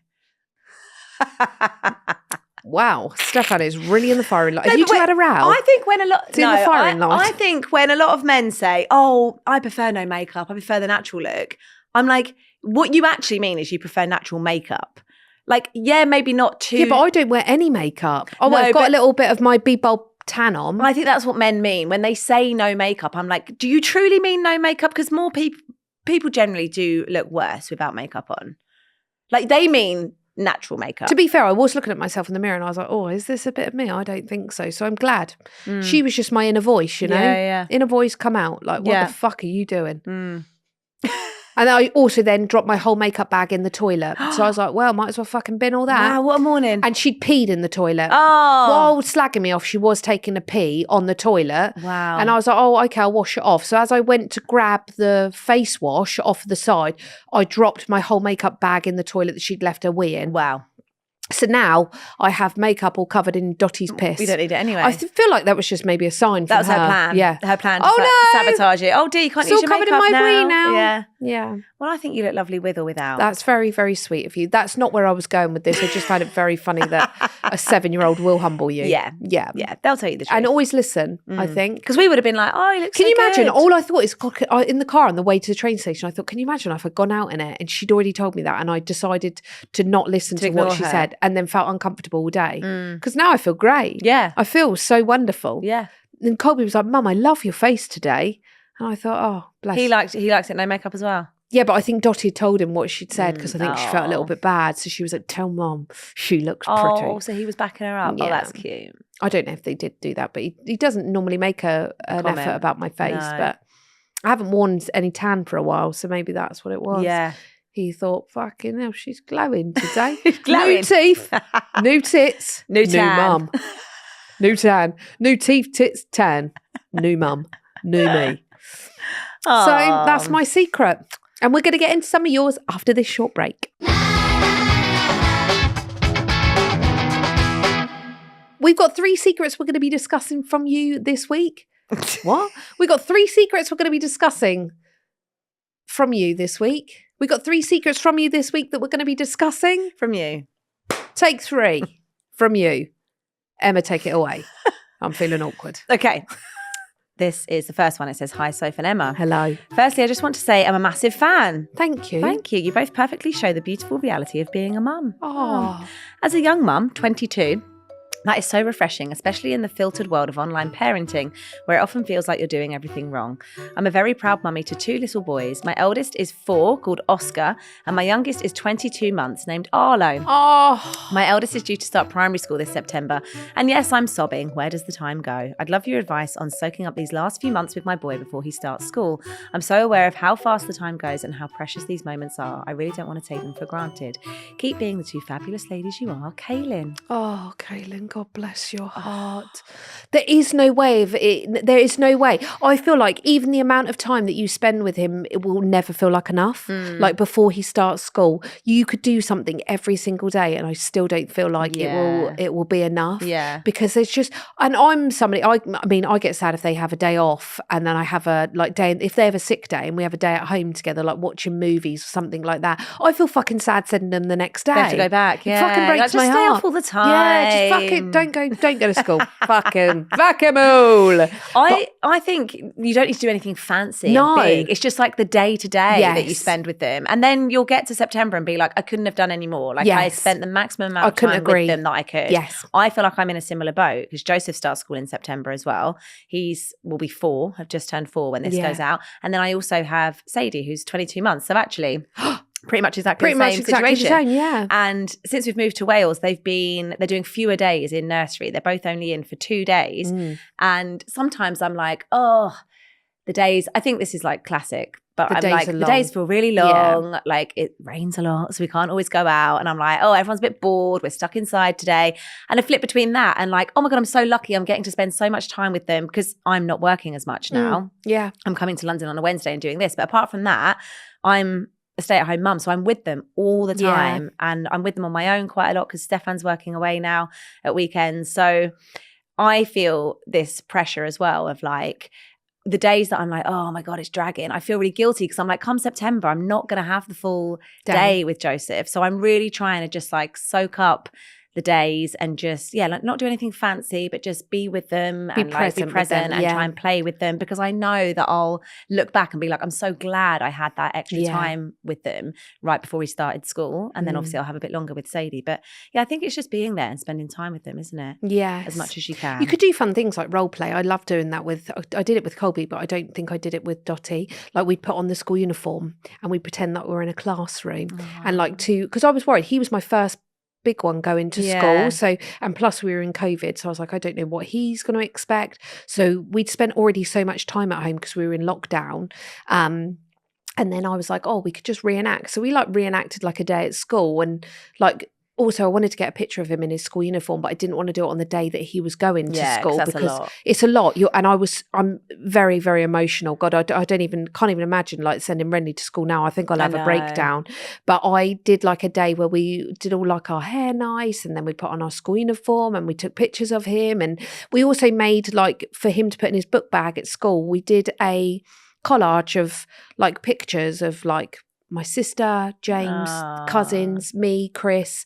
Wow. Stefan is really in the firing line. Have No, you but two had a row? I think when a lot, It's in the firing line. I think when a lot of men say, "Oh, I prefer no makeup. I prefer the natural look," I'm like, what you actually mean is you prefer natural makeup. Like, yeah, maybe not too. Yeah, but I don't wear any makeup. Oh, No, I've got but- a little bit of my B-bulb tan on. I think that's what men mean when they say no makeup. I'm like, do you truly mean no makeup? Because more people generally do look worse without makeup on. Like they mean natural makeup. To be fair, I was looking at myself in the mirror and I was like, oh, is this a bit of me? I don't think so. So I'm glad. She was just my inner voice, you know? Yeah. Inner voice come out. Like, what Yeah. the fuck are you doing? Mm. And I also then dropped my whole makeup bag in the toilet. So I was like, well, might as well fucking bin all that. Wow, what a morning. And she'd peed in the toilet. oh. While slagging me off, she was taking a pee on the toilet. Wow. And I was like, oh, okay, I'll wash it off. So as I went to grab the face wash off the side, I dropped my whole makeup bag in the toilet that she'd left her wee in. Wow. So now I have makeup all covered in Dottie's piss. We don't need it anyway. I feel like that was just maybe a sign from that was her plan. Yeah. Her plan to Oh, no! sabotage it. Oh, dear, you can't It's all use your covered in makeup my wee now. Yeah. Yeah. Well, I think you look lovely with or without. That's very, very sweet of you. That's not where I was going with this. I just found it very funny that a 7-year-old will humble you. Yeah. Yeah. Yeah, they'll tell you the truth. And always listen, I think. Because we would have been like, oh, you look Can so you imagine? good. All I thought is, God, in the car on the way to the train station, I thought, can you imagine if I'd gone out in it and she'd already told me that and I decided to not listen to what ignore she her. said and then felt uncomfortable all day? Because now I feel great. Yeah. I feel so wonderful. Yeah. And Colby was like, Mum, I love your face today. And I thought, oh, bless. He likes it no makeup as well. Yeah, but I think Dottie had told him what she'd said because I think she felt a little Oh. bit bad. So she was like, tell Mum, she looks pretty. Oh, so he was backing her up. Yeah. Oh, that's cute. I don't know if they did do that, but he doesn't normally make an Comment. effort about my face. No. But I haven't worn any tan for a while, so maybe that's what it was. Yeah. He thought, fucking hell, she's glowing today. Glowing. New teeth, new tits, New tan. mum. New tan, new teeth, tits, tan, new mum, new me. So Aw. that's my secret. And we're going to get into some of yours after this short break. We've got 3 secrets we're going to be discussing from you this week. What? We've got 3 secrets we're going to be discussing from you this week. We've got 3 secrets from you this week that we're going to be discussing. from you. Take 3 from you. Emma, take it away. I'm feeling awkward. Okay. This is the first one. It says, hi, Soph and Emma. Hello. Firstly, I just want to say I'm a massive fan. Thank you. Thank you. You both perfectly show the beautiful reality of being a mum. Oh. As a young mum, 22, That is so refreshing, especially in the filtered world of online parenting, where it often feels like you're doing everything wrong. I'm a very proud mummy to 2 little boys. My eldest is 4, called Oscar, and my youngest is 22 months, named Arlo. Oh, My eldest is due to start primary school this September. And yes, I'm sobbing. Where does the time go? I'd love your advice on soaking up these last few months with my boy before he starts school. I'm so aware of how fast the time goes and how precious these moments are. I really don't want to take them for granted. Keep being the 2 fabulous ladies you are, Kaylin. Oh, Kaylin, God bless your heart. There is no way of it. There is no way. I feel like even the amount of time that you spend with him, it will never feel like enough. Like before he starts school, you could do something every single day, and I still don't feel like it will be enough. Yeah. Because there's just, and I'm somebody. I mean, I get sad if they have a day off, and then I have a day. If they have a sick day, and we have a day at home together, like watching movies or something like that, I feel fucking sad sending them the next day. They have to go back. Yeah. It fucking breaks my stay heart. off all the time. Yeah, just fucking don't go to school. fuck 'em all. I think you don't need to do anything fancy and big. It's just like the day to day that you spend with them. And then you'll get to September and be like, I couldn't have done any more. Like I spent the maximum amount of time with them that I could. Yes. I feel like I'm in a similar boat because Joseff starts school in September as well. Will be 4, have just turned 4 when this goes out. And then I also have Sadie, who's 22 months. So actually pretty much exactly the same situation. Yeah. And since we've moved to Wales, they're doing fewer days in nursery. They're both only in for 2 days. And sometimes I'm like, oh, the days, I think this is like classic, but I'm like, the days feel really long. Yeah. Like it rains a lot, so we can't always go out. And I'm like, oh, everyone's a bit bored. We're stuck inside today. And I flip between that and like, oh my God, I'm so lucky. I'm getting to spend so much time with them because I'm not working as much now. Yeah. I'm coming to London on a Wednesday and doing this. But apart from that, I'm a stay-at-home mum, so I'm with them all the time, and I'm with them on my own quite a lot because Stefan's working away now at weekends. So I feel this pressure as well of like the days that I'm like, oh my God, it's dragging. I feel really guilty because I'm like, come September, I'm not going to have the full day with Joseff. So I'm really trying to just like soak up the days and just, like not do anything fancy, but just be with them and like be present and try and play with them, because I know that I'll look back and be like, I'm so glad I had that extra time with them right before we started school. And then obviously I'll have a bit longer with Sadie. But I think it's just being there and spending time with them, isn't it? Yeah. As much as you can. You could do fun things like role play. I love doing that I did it with Colby, but I don't think I did it with Dottie. Like we'd put on the school uniform and we'd pretend that we were in a classroom and like because I was worried. He was my first big one going to school, so, and plus we were in COVID, so I was like, I don't know what he's going to expect. So we'd spent already so much time at home because we were in lockdown, and then I was like, oh, we could just reenact. So we like reenacted like a day at school, and like also I wanted to get a picture of him in his school uniform, but I didn't want to do it on the day that he was going to school because it's a lot. I'm very, very emotional. God, I can't even imagine like sending Renly to school now. I think I'll have a breakdown. But I did like a day where we did all like our hair nice, and then we put on our school uniform and we took pictures of him, and we also made like for him to put in his book bag at school. We did a collage of like pictures of like my sister, James, cousins, me, Chris,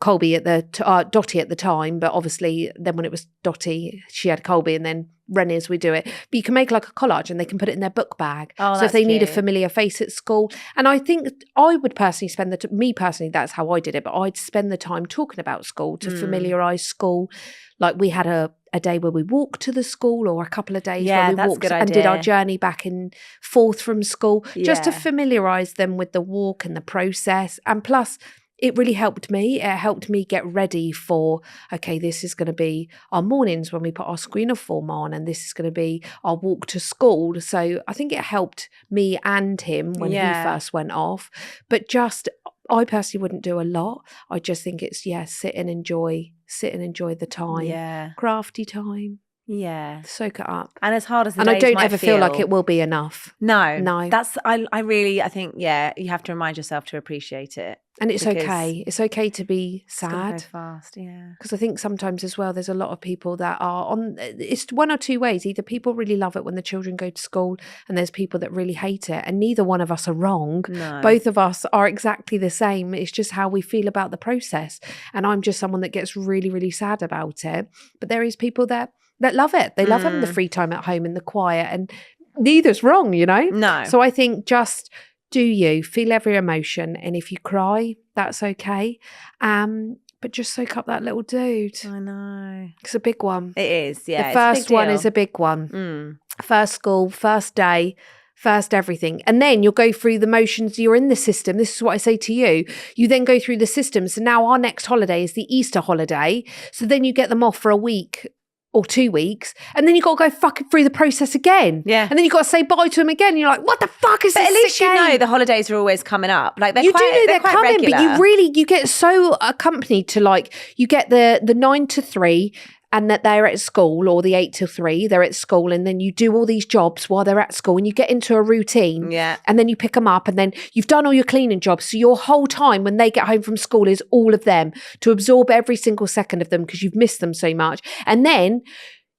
Colby Dottie at the time, but obviously then when it was Dottie, she had Colby, and then Rennie as we do it. But you can make like a collage and they can put it in their book bag. So if they need a familiar face at school, and I think I would personally spend me personally, that's how I did it, but I'd spend the time talking about school to familiarise school. Like we had a day where we walked to the school, or a couple of days where we walked and did our journey back and forth from school, just to familiarise them with the walk and the process. And plus, it really helped me. It helped me get ready for, okay, this is going to be our mornings when we put our school uniform on, and this is going to be our walk to school. So I think it helped me and him when he first went off. But just, I personally wouldn't do a lot. I just think it's, sit and enjoy the time. Yeah. Crafty time. Yeah. Soak it up. And as hard as the days might I don't ever feel like it will be enough. No. That's, I think, you have to remind yourself to appreciate it. And it's okay. It's okay to be sad. It's go fast, yeah. Because I think sometimes as well, there's a lot of people that are on, it's one or two ways. Either people really love it when the children go to school, and there's people that really hate it. And neither one of us are wrong. No. Both of us are exactly the same. It's just how we feel about the process. And I'm just someone that gets really, really sad about it. But there is people that love it. They love having the free time at home in the quiet, and neither's wrong, No. So I think just do you feel every emotion, and if you cry, that's okay. But just soak up that little dude. I know. It's a big one. It is, yeah. The first one is a big one. First school, first day, first everything. And then you'll go through the motions. You're in the system. This is what I say to you. You then go through the system. So now our next holiday is the Easter holiday. So then you get them off for a week or 2 weeks, and then you got to go fucking through the process again. Yeah. And then you got to say bye to him again. You're like, what the fuck is this? But at least you game? know the holidays are always coming up. Like You do know they're quite coming, regular. but you get so accompanied to, like, you get the 9 to 3 and that they're at school, or the 8 till 3, they're at school, and then you do all these jobs while they're at school, and you get into a routine. Yeah. And then you pick them up, and then you've done all your cleaning jobs. So your whole time when they get home from school is all of them, to absorb every single second of them because you've missed them so much. And then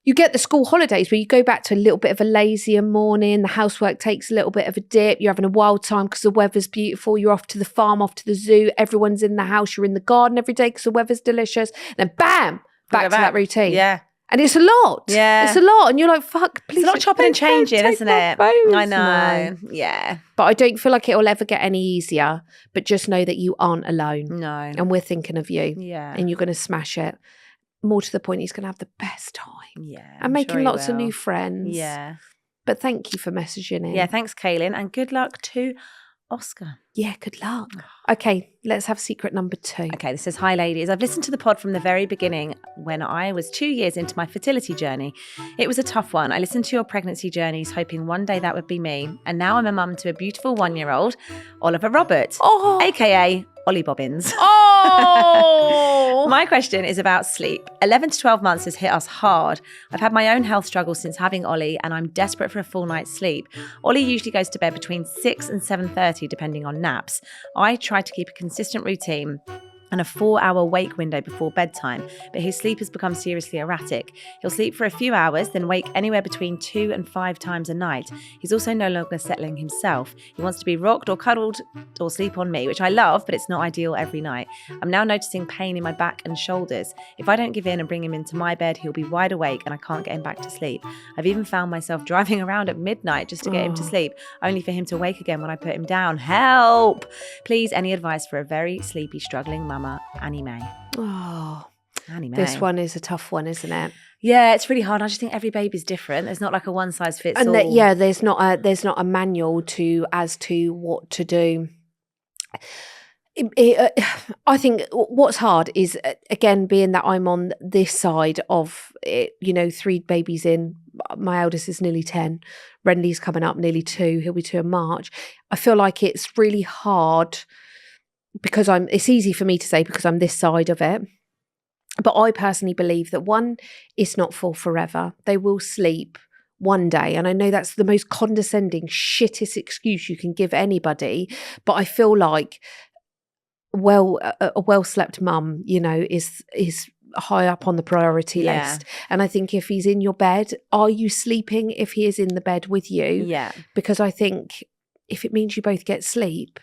you get the school holidays where you go back to a little bit of a lazier morning. The housework takes a little bit of a dip. You're having a wild time because the weather's beautiful. You're off to the farm, off to the zoo. Everyone's in the house. You're in the garden every day because the weather's delicious. And then bam, back to that routine. Yeah. And it's a lot. Yeah. It's a lot. And you're like, fuck, please. It's a lot chopping and changing, isn't it? Bones. I know. No. Yeah. But I don't feel like it will ever get any easier. But just know that you aren't alone. No. And we're thinking of you. Yeah. And you're going to smash it. More to the point, he's going to have the best time. Yeah. And making lots of new friends. Yeah. But thank you for messaging in. Yeah, thanks, Kaylin. And good luck to Oscar. Yeah, good luck. Okay, let's have secret number 2. Okay, this says, hi ladies. I've listened to the pod from the very beginning when I was 2 years into my fertility journey. It was a tough one. I listened to your pregnancy journeys, hoping one day that would be me. And now I'm a mum to a beautiful 1-year-old, Oliver Robert, aka Ollie Bobbins. Oh! My question is about sleep. 11 to 12 months has hit us hard. I've had my own health struggles since having Ollie, and I'm desperate for a full night's sleep. Ollie usually goes to bed between 6 and 7:30, depending on naps. I try to keep a consistent routine and a 4-hour wake window before bedtime, but his sleep has become seriously erratic. He'll sleep for a few hours, then wake anywhere between 2 and 5 times a night. He's also no longer settling himself. He wants to be rocked or cuddled or sleep on me, which I love, but it's not ideal every night. I'm now noticing pain in my back and shoulders. If I don't give in and bring him into my bed, he'll be wide awake and I can't get him back to sleep. I've even found myself driving around at midnight just to get him to sleep, only for him to wake again when I put him down. Help! Please, any advice for a very sleepy, struggling mama, Annie May. Oh, Annie May. this one is a tough one, isn't it? Yeah, it's really hard. I just think every baby's different. There's not like a one size fits all. And there's not a manual as to what to do. I think what's hard is, again, being that I'm on this side of it, 3 babies in. My eldest is nearly 10. Renly's coming up nearly 2. He'll be 2 in March. I feel like it's really hard because it's easy for me to say because I'm this side of it. But I personally believe that one, it's not for forever. They will sleep one day. And I know that's the most condescending, shittest excuse you can give anybody. But I feel like, a well-slept mum, is high up on the priority list. And I think if he's in your bed, are you sleeping if he is in the bed with you? Yeah. Because I think if it means you both get sleep,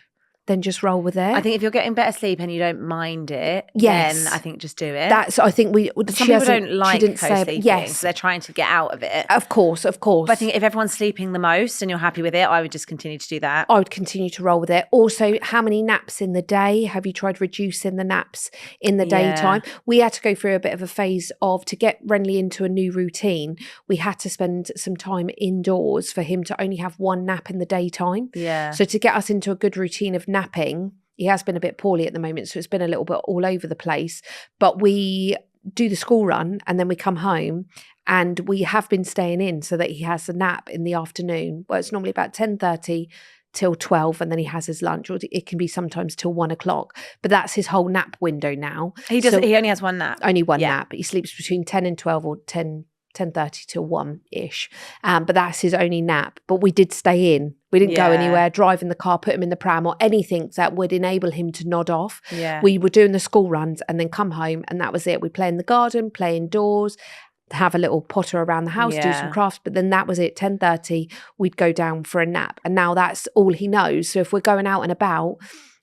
then just roll with it. I think if you're getting better sleep and you don't mind it, yes, then I think just do it. I think some people don't like co-sleeping. Yes, so they're trying to get out of it. Of course. But I think if everyone's sleeping the most and you're happy with it, I would just continue to do that. I would continue to roll with it. Also, how many naps in the day? Have you tried reducing the naps in the daytime? We had to go through a bit of a phase to get Renly into a new routine. We had to spend some time indoors for him to only have 1 nap in the daytime. Yeah. So to get us into a good routine of napping, he has been a bit poorly at the moment, so it's been a little bit all over the place. But we do the school run and then we come home, and we have been staying in so that he has a nap in the afternoon. Well, it's normally about 10:30 till 12, and then he has his lunch, or it can be sometimes till 1 o'clock. But that's his whole nap window now. He only has 1 nap. Only 1 nap. He sleeps between 10 and 12 or 10:30 till 1-ish. But that's his only nap. But we did stay in. We didn't go anywhere, drive in the car, put him in the pram or anything that would enable him to nod off. Yeah. We were doing the school runs and then come home, and that was it. We'd play in the garden, play indoors, have a little potter around the house, do some crafts, but then that was it. 10:30, we'd go down for a nap. And now that's all he knows. So if we're going out and about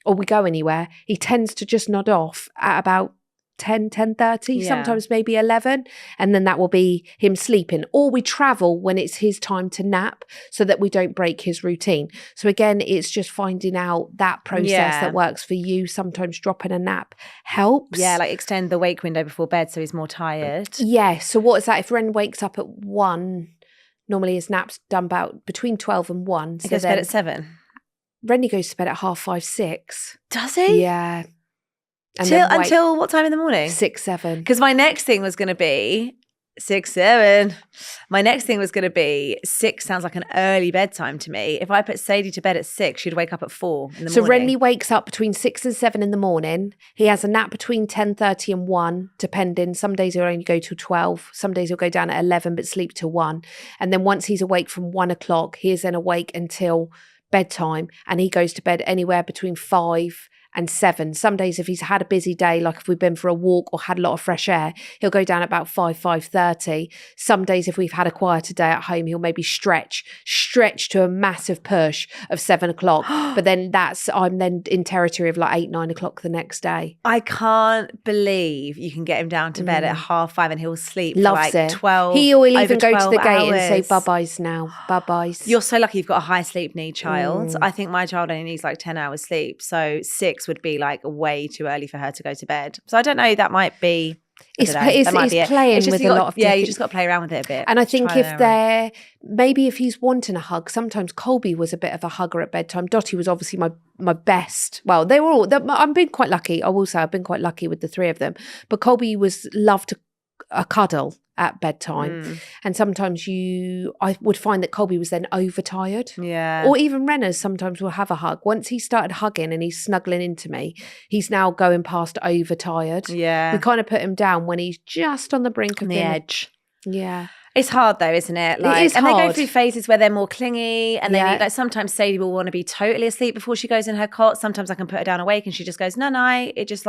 or we go anywhere, he tends to just nod off at about 10:30, sometimes maybe 11, and then that will be him sleeping. Or we travel when it's his time to nap so that we don't break his routine. So again, it's just finding out that process that works for you. Sometimes dropping a nap helps. Yeah, like extend the wake window before bed so he's more tired. Yeah, so what is that? If Ren wakes up at 1, normally his nap's done about between 12 and 1. He goes to bed at 7? Rennie goes to bed at 5:30, 6. Does he? Yeah. Until what time in the morning? 6, 7. Because my next thing was going to be 6, 7. My next thing was going to be 6 sounds like an early bedtime to me. If I put Sadie to bed at 6, she'd wake up at 4 in the morning. So Rennie wakes up between 6 and 7 in the morning. He has a nap between 10:30 and 1, depending. Some days he'll only go till 12. Some days he'll go down at 11 but sleep till 1. And then once he's awake from 1 o'clock, he is then awake until bedtime, and he goes to bed anywhere between 5 and 7. Some days if he's had a busy day, like if we've been for a walk or had a lot of fresh air, he'll go down at about 5:30. Some days if we've had a quieter day at home, he'll maybe stretch to a massive push of 7 o'clock. But then I'm then in territory of like 8, 9 o'clock the next day. I can't believe you can get him down to bed at 5:30 and he'll sleep Loves for like it. 12 He will even go to the gate hours. and say bye-byes now. Bye-byes. You're so lucky you've got a high sleep need child. I think my child only needs like 10 hours sleep. So 6 would be like way too early for her to go to bed. So I don't know, that might be... It's playing with a lot of yeah, you just got to play around with it a bit. And I think if he's wanting a hug, sometimes Colby was a bit of a hugger at bedtime. Dottie was obviously my best. Well, they were all, I've been quite lucky. I will say I've been quite lucky with the 3 of them. But Colby loved a cuddle at bedtime. And sometimes I would find that Colby was then overtired. Yeah. Or even Renners sometimes will have a hug. Once he started hugging and he's snuggling into me, he's now going past overtired. Yeah. We kind of put him down when he's just on the brink of the edge. Yeah. It's hard though, isn't it? It is and hard. they go through phases where they're more clingy, and then like sometimes Sadie will want to be totally asleep before she goes in her cot. Sometimes I can put her down awake and she just goes, no. It just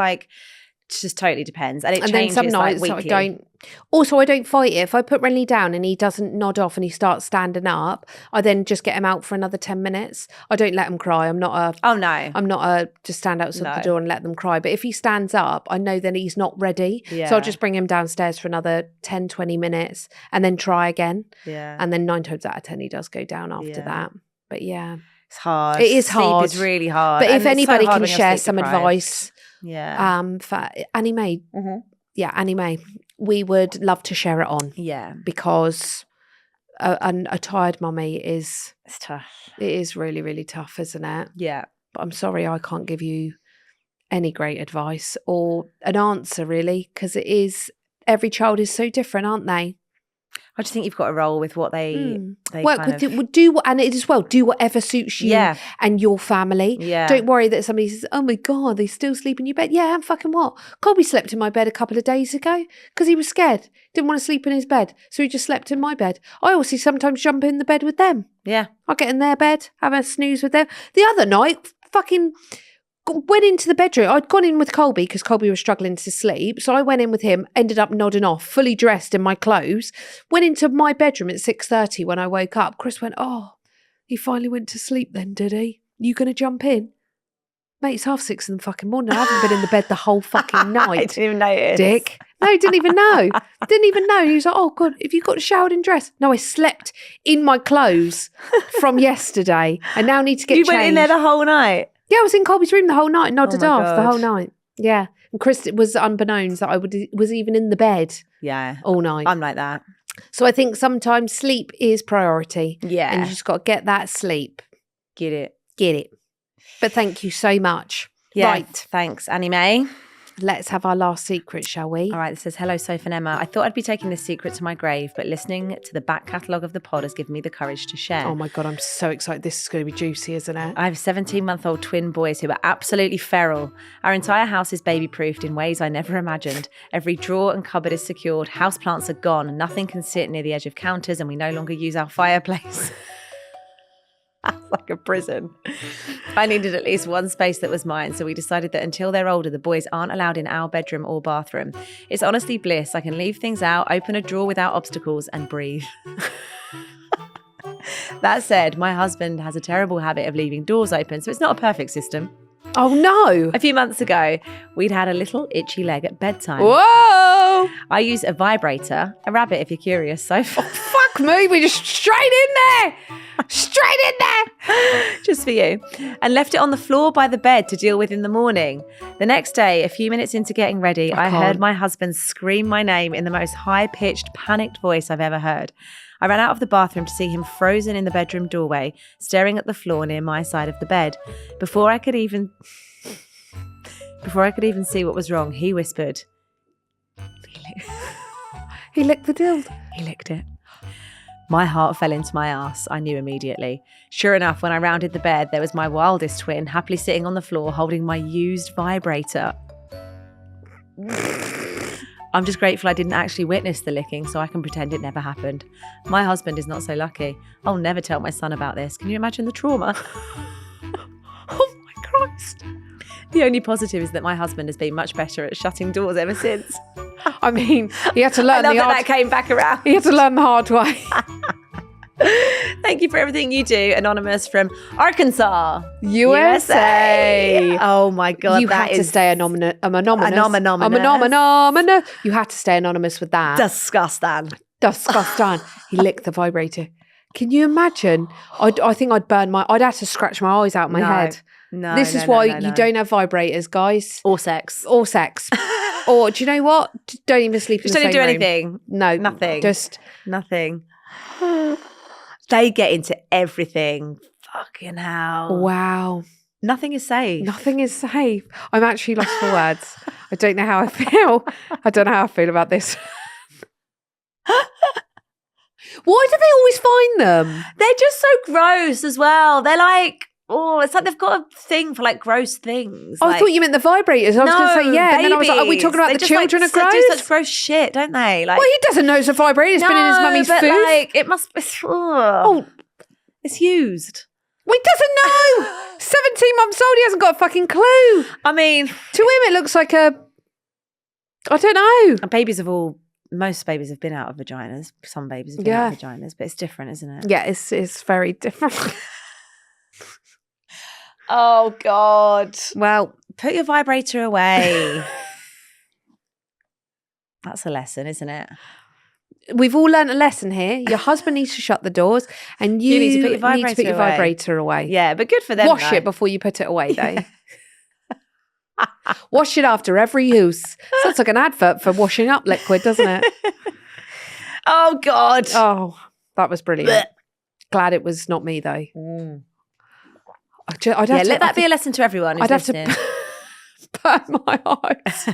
totally depends. And changes then some nights weekly. I don't fight it. If I put Renly down and he doesn't nod off and he starts standing up, I then just get him out for another 10 minutes. I don't let him cry. I'm not a just stand outside the door and let them cry. But if he stands up, I know then he's not ready. Yeah. So I'll just bring him downstairs for another 10, 20 minutes and then try again. Yeah. And then 9 times out of 10 he does go down after that. But yeah. It's hard. It is hard. Sleep is really hard. But if anybody can share some advice... Yeah. For Annie Mae. Mm-hmm. Yeah, Annie Mae. We would love to share it on. Yeah. Because a tired mummy it's tough. It is really, really tough, isn't it? Yeah. But I'm sorry I can't give you any great advice or an answer really, because every child is so different, aren't they? I just think you've got to roll with what they work with. And it as well. Do whatever suits you and your family. Yeah. Don't worry that somebody says, "Oh my God, they still sleep in your bed." Yeah, and fucking what? Colby slept in my bed a couple of days ago because he was scared. Didn't want to sleep in his bed, so he just slept in my bed. I also sometimes jump in the bed with them. Yeah, I get in their bed, have a snooze with them. The other night, fucking. Went into the bedroom. I'd gone in with Colby because Colby was struggling to sleep. So I went in with him, ended up nodding off, fully dressed in my clothes. Went into my bedroom at 6:30 when I woke up. Chris went, "Oh, he finally went to sleep then, did he? You going to jump in?" Mate, it's 6:30 in the fucking morning. I haven't been in the bed the whole fucking night. I didn't even notice. Dick. No, he didn't even know. Didn't even know. He was like, "Oh God, have you got showered and dressed?" No, I slept in my clothes from yesterday. I now need to get changed. You went in there the whole night? Yeah, I was in Colby's room the whole night, nodded off the whole night. Yeah. And Chris was unbeknownst that I was even in the bed all night. I'm like that. So I think sometimes sleep is priority. Yeah. And you just got to get that sleep. Get it. But thank you so much. Yeah, right. Thanks, Annie Mae. Let's have our last secret, shall we? All right, this says, "Hello, Soph and Emma. I thought I'd be taking this secret to my grave, but listening to the back catalogue of the pod has given me the courage to share." Oh my God, I'm so excited. This is going to be juicy, isn't it? I have 17-month-old twin boys who are absolutely feral. Our entire house is baby-proofed in ways I never imagined. Every drawer and cupboard is secured. Houseplants are gone. Nothing can sit near the edge of counters, and we no longer use our fireplace. That's like a prison. I needed at least one space that was mine, so we decided that until they're older, the boys aren't allowed in our bedroom or bathroom. It's honestly bliss. I can leave things out, open a drawer without obstacles, and breathe. That said, my husband has a terrible habit of leaving doors open, so it's not a perfect system. Oh no. A few months ago, we'd had a little itchy leg at bedtime. Whoa. I used a vibrator, a rabbit if you're curious, Soph. Fuck me, we just straight in there. Straight in there. Just for you. And left it on the floor by the bed to deal with in the morning. The next day, a few minutes into getting ready, I heard my husband scream my name in the most high-pitched, panicked voice I've ever heard. I ran out of the bathroom to see him frozen in the bedroom doorway, staring at the floor near my side of the bed. Before I could even see what was wrong, he whispered, He licked the dill. He licked it. My heart fell into my ass. I knew immediately. Sure enough, when I rounded the bed, there was my wildest twin happily sitting on the floor holding my used vibrator. I'm just grateful I didn't actually witness the licking, so I can pretend it never happened. My husband is not so lucky. I'll never tell my son about this. Can you imagine the trauma? Oh my Christ. The only positive is that my husband has been much better at shutting doors ever since. I mean, he had to learn that came back around. He had to learn the hard way. Thank you for everything you do, Anonymous from Arkansas, USA. Oh my God, you had to stay anonymous. You had to stay anonymous with that. Disgusting. He licked the vibrator. Can you imagine? I think I'd have to scratch my eyes out my head. No, this is why you don't have vibrators, guys. Or sex. Or do you know what? Don't even sleep in the same room. Just don't do anything. No. Nothing. Just nothing. They get into everything. Fucking hell. Wow. Nothing is safe. Nothing is safe. I'm actually lost for words. I don't know how I feel. I don't know how I feel about this. Why do they always find them? They're just so gross as well. They're like, oh, it's like they've got a thing for like gross things. Oh, I thought you meant the vibrators. I was going to say, yeah. Babies. And then I was like, are we talking about the children like, are gross? do such gross shit, don't they? Like, well, he doesn't know it's a vibrator. It's been in his mummy's but food. Like, it must be. Oh, it's used. Well, he doesn't know. 17 months old. He hasn't got a fucking clue. I mean, to him, it looks like a. I don't know. Most babies have been out of vaginas. Some babies have been out of vaginas, but it's different, isn't it? Yeah, it's very different. Oh, God. Well, put your vibrator away. That's a lesson, isn't it? We've all learned a lesson here. Your husband needs to shut the doors and you need to put your vibrator away. Yeah, but good for them. Wash it before you put it away, though. Wash it after every use. Sounds like an advert for washing up liquid, doesn't it? Oh, God. Oh, that was brilliant. Glad it was not me, though. Let that be a lesson to everyone who's listening. Have to burn my eyes.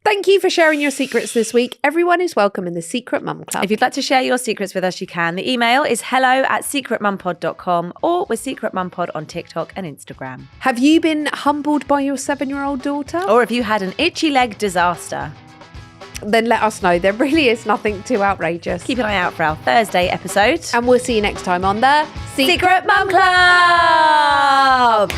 Thank you for sharing your secrets this week. Everyone is welcome in the Secret Mum Club. If you'd like to share your secrets with us, you can. The email is hello@secretmumpod.com or with Secret Mum Pod on TikTok and Instagram. Have you been humbled by your 7-year-old daughter? Or have you had an itchy leg disaster? Then let us know. There really is nothing too outrageous. Keep an eye out for our Thursday episode. And we'll see you next time on the Secret Mum Club!